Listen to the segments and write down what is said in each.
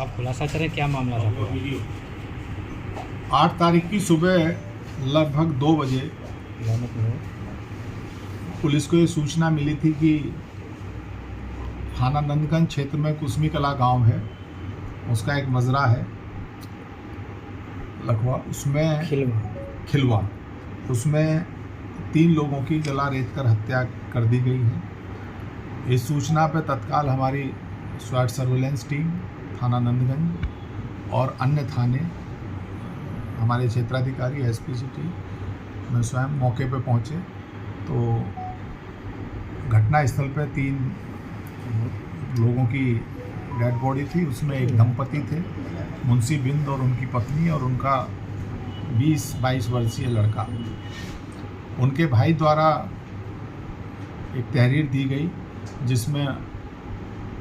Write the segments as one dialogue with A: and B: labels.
A: आप खुलासा करें, क्या मामला था पूरा?
B: 8 तारीख की सुबह लगभग 2 बजे पुलिस को ये सूचना मिली थी कि थाना नंदगंज क्षेत्र में कुसमी कला गांव है, उसका एक मजरा है लखवा, उसमें खिलवा, उसमें 3 लोगों की जला रेत कर हत्या कर दी गई है। इस सूचना पर तत्काल हमारी स्वाट सर्वेलेंस टीम थाना नंदगंज और अन्य थाने, हमारे क्षेत्राधिकारी एसपी सिटी में स्वयं मौके पर पहुंचे तो घटना स्थल पर 3 लोगों की डेड बॉडी थी। उसमें एक दंपति थे, मुंशी बिंद और उनकी पत्नी, और उनका 20-22 वर्षीय लड़का। उनके भाई द्वारा एक तहरीर दी गई जिसमें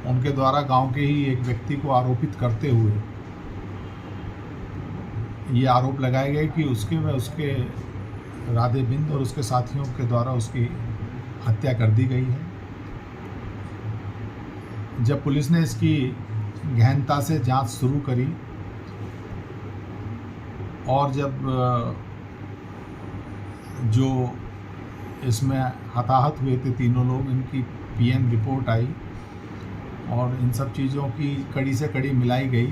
B: उनके द्वारा गांव के ही एक व्यक्ति को आरोपित करते हुए ये आरोप लगाए गए कि उसके राधे बिंद और उसके साथियों के द्वारा उसकी हत्या कर दी गई है। जब पुलिस ने इसकी गहनता से जांच शुरू करी और जब जो इसमें हताहत हुए थे 3 लोग, इनकी पीएम रिपोर्ट आई और इन सब चीज़ों की कड़ी से कड़ी मिलाई गई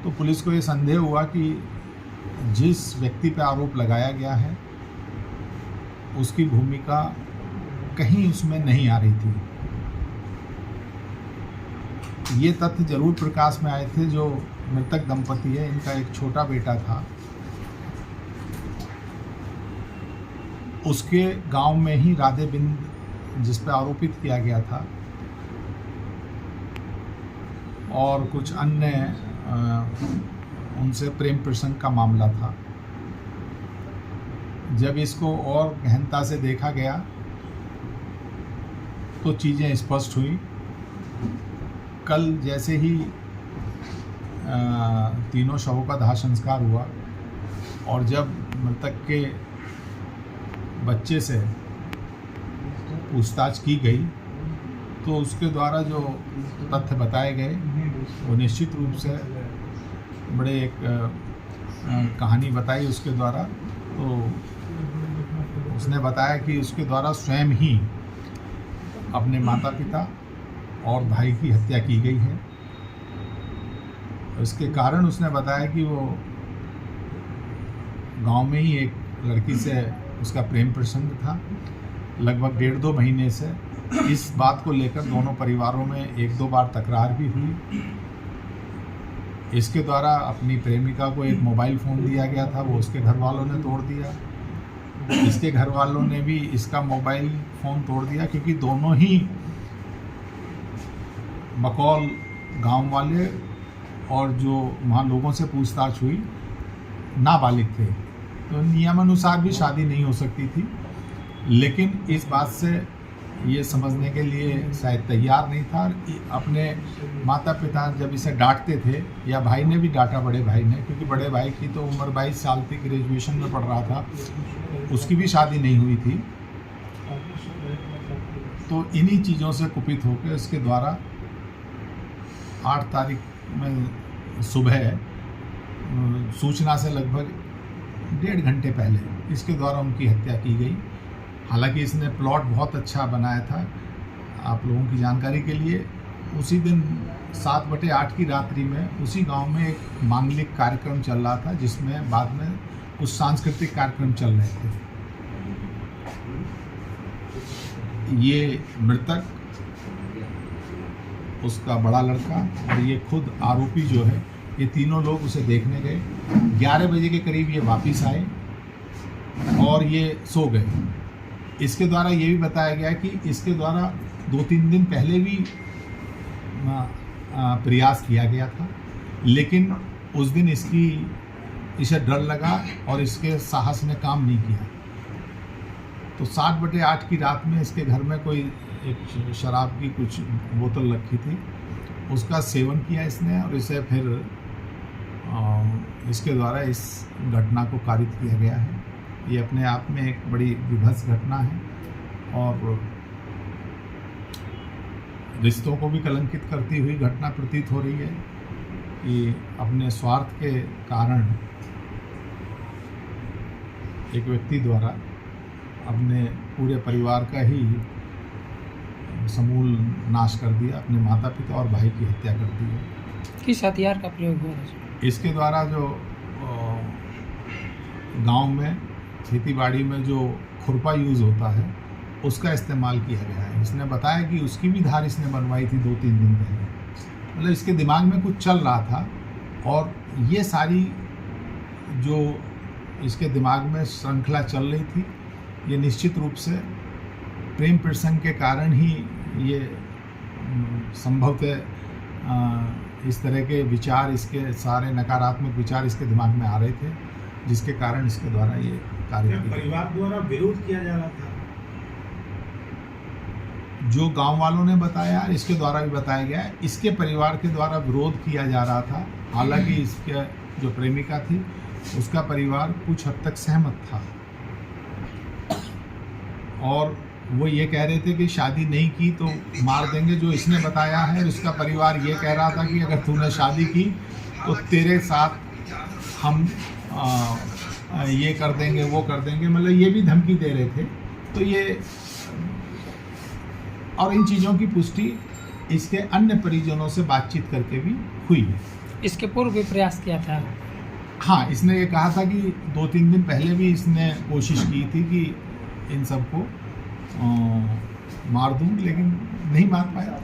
B: तो पुलिस को ये संदेह हुआ कि जिस व्यक्ति पर आरोप लगाया गया है उसकी भूमिका कहीं उसमें नहीं आ रही थी। ये तथ्य जरूर प्रकाश में आए थे। जो मृतक दंपति है, इनका एक छोटा बेटा था, उसके गांव में ही राधे बिंद जिस पर आरोपित किया गया था और कुछ अन्य उनसे प्रेम प्रसंग का मामला था। जब इसको और गहनता से देखा गया तो चीज़ें स्पष्ट हुई। कल जैसे ही 3 शवों का दाह संस्कार हुआ और जब मृतक के बच्चे से पूछताछ की गई तो उसके द्वारा जो तथ्य बताए गए वो निश्चित रूप से बड़े एक कहानी बताई उसके द्वारा। तो उसने बताया कि उसके द्वारा स्वयं ही अपने माता पिता और भाई की हत्या की गई है। इसके कारण उसने बताया कि वो गांव में ही एक लड़की से उसका प्रेम प्रसंग था। लगभग 1.5-2 महीने से इस बात को लेकर दोनों परिवारों में 1-2 बार तकरार भी हुई। इसके द्वारा अपनी प्रेमिका को एक मोबाइल फ़ोन दिया गया था, वो उसके घर वालों ने तोड़ दिया। इसके घर वालों ने भी इसका मोबाइल फ़ोन तोड़ दिया क्योंकि दोनों ही बकौल गांव वाले और जो वहाँ लोगों से पूछताछ हुई नाबालिग थे, तो नियमानुसार भी शादी नहीं हो सकती थी। लेकिन इस बात से ये समझने के लिए शायद तैयार नहीं था। अपने माता पिता जब इसे डांटते थे या भाई ने भी डांटा, बड़े भाई ने, क्योंकि बड़े भाई की तो उम्र 22 साल थी, ग्रेजुएशन में पढ़ रहा था, उसकी भी शादी नहीं हुई थी। तो इन्हीं चीज़ों से कुपित होकर इसके द्वारा 8 तारीख में सुबह सूचना से लगभग 1.5 घंटे पहले इसके द्वारा उनकी हत्या की गई। हालांकि इसने प्लॉट बहुत अच्छा बनाया था। आप लोगों की जानकारी के लिए, उसी दिन 7/8 की रात्रि में उसी गांव में एक मांगलिक कार्यक्रम चल रहा था जिसमें बाद में कुछ सांस्कृतिक कार्यक्रम चल रहे थे। ये मृतक, उसका बड़ा लड़का और ये खुद आरोपी जो है, ये तीनों लोग उसे देखने गए। 11 बजे के करीब ये वापस आए और ये सो गए। इसके द्वारा ये भी बताया गया कि इसके द्वारा 2-3 दिन पहले भी प्रयास किया गया था, लेकिन उस दिन इसे डर लगा और इसके साहस ने काम नहीं किया। तो 7/8 की रात में इसके घर में कोई एक शराब की कुछ बोतल रखी थी, उसका सेवन किया इसने और इसे फिर इसके द्वारा इस घटना को कारित किया गया है। ये अपने आप में एक बड़ी विभत्स घटना है और रिश्तों को भी कलंकित करती हुई घटना प्रतीत हो रही है। कि अपने स्वार्थ के कारण एक व्यक्ति द्वारा अपने पूरे परिवार का ही समूल नाश कर दिया, अपने माता पिता और भाई की हत्या कर दी है।
A: किस हथियार का प्रयोग हुआ है?
B: इसके द्वारा जो गांव में खेतीबाड़ी में जो खुरपा यूज़ होता है उसका इस्तेमाल किया गया है। इसने बताया कि उसकी भी धार इसने बनवाई थी 2-3 दिन पहले। मतलब इसके दिमाग में कुछ चल रहा था और ये सारी जो इसके दिमाग में श्रृंखला चल रही थी, ये निश्चित रूप से प्रेम प्रसंग के कारण ही ये संभवतः इस तरह के विचार, इसके सारे नकारात्मक विचार इसके दिमाग में आ रहे थे, जिसके कारण इसके द्वारा ये कार्य किया।
C: परिवार द्वारा विरोध किया जा रहा था,
B: जो गांव वालों ने बताया, इसके द्वारा भी बताया गया है, इसके परिवार के द्वारा विरोध किया जा रहा था। हालांकि इसके जो प्रेमिका थी उसका परिवार कुछ हद तक सहमत था और वो ये कह रहे थे कि शादी नहीं की तो मार देंगे, जो इसने बताया है। इसका परिवार ये कह रहा था कि अगर तूने शादी की तो तेरे साथ हम ये कर देंगे, वो कर देंगे, मतलब ये भी धमकी दे रहे थे। तो ये और इन चीज़ों की पुष्टि इसके अन्य परिजनों से बातचीत करके भी हुई है।
A: इसके पूर्व भी प्रयास किया था?
B: हाँ, इसने ये कहा था कि 2-3 दिन पहले भी इसने कोशिश की थी कि इन सबको मार दूं, लेकिन नहीं मार पाया।